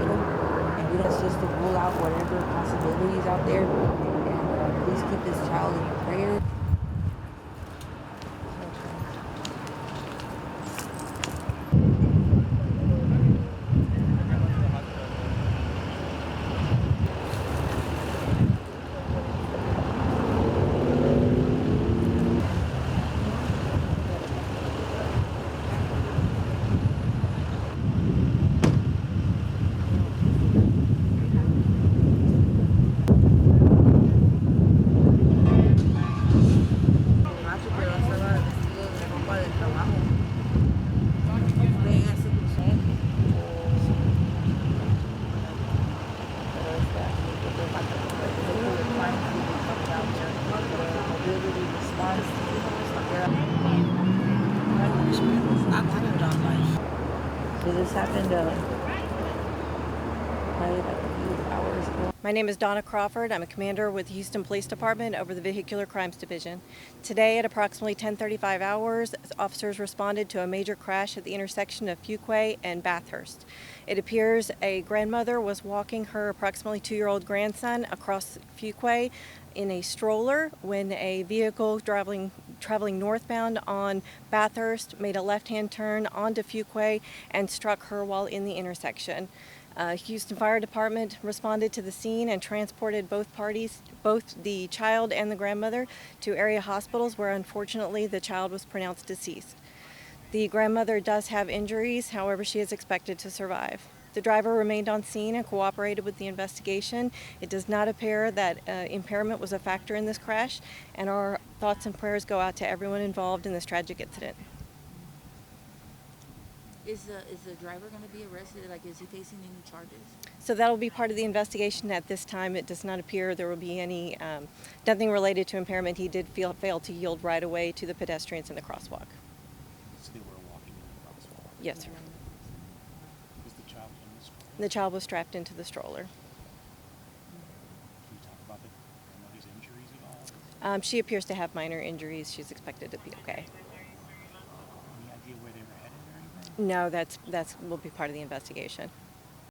them, and we don't just to rule out whatever possibilities out there. And please keep this child in your prayers. So this happened probably like a few hours ago. My name is Donna Crawford. I'm a commander with the Houston Police Department over the Vehicular Crimes Division. Today at approximately 10:35 hours, officers responded to a major crash at the intersection of Fuquay and Bathurst. It appears a grandmother was walking her approximately 2-year-old grandson across Fuquay in a stroller when a vehicle traveling northbound on Bathurst made a left-hand turn onto Fuquay and struck her while in the intersection. Houston Fire Department responded to the scene and transported both the child and the grandmother, to area hospitals where unfortunately the child was pronounced deceased. The grandmother does have injuries, however she is expected to survive. The driver remained on scene and cooperated with the investigation. It does not appear that impairment was a factor in this crash, and our thoughts and prayers go out to everyone involved in this tragic incident. Is the driver going to be arrested? Like, is he facing any charges? So that'll be part of the investigation. At this time, it does not appear there will be any, nothing related to impairment. He did fail to yield right away to the pedestrians in the crosswalk. So they were walking in the crosswalk? Yes, sir. Was the child in the stroller? The child was strapped into the stroller. Can you talk about the grandmother's injuries at all? She appears to have minor injuries. She's expected to be okay. Any idea where they were headed or anything? No, that's will be part of the investigation.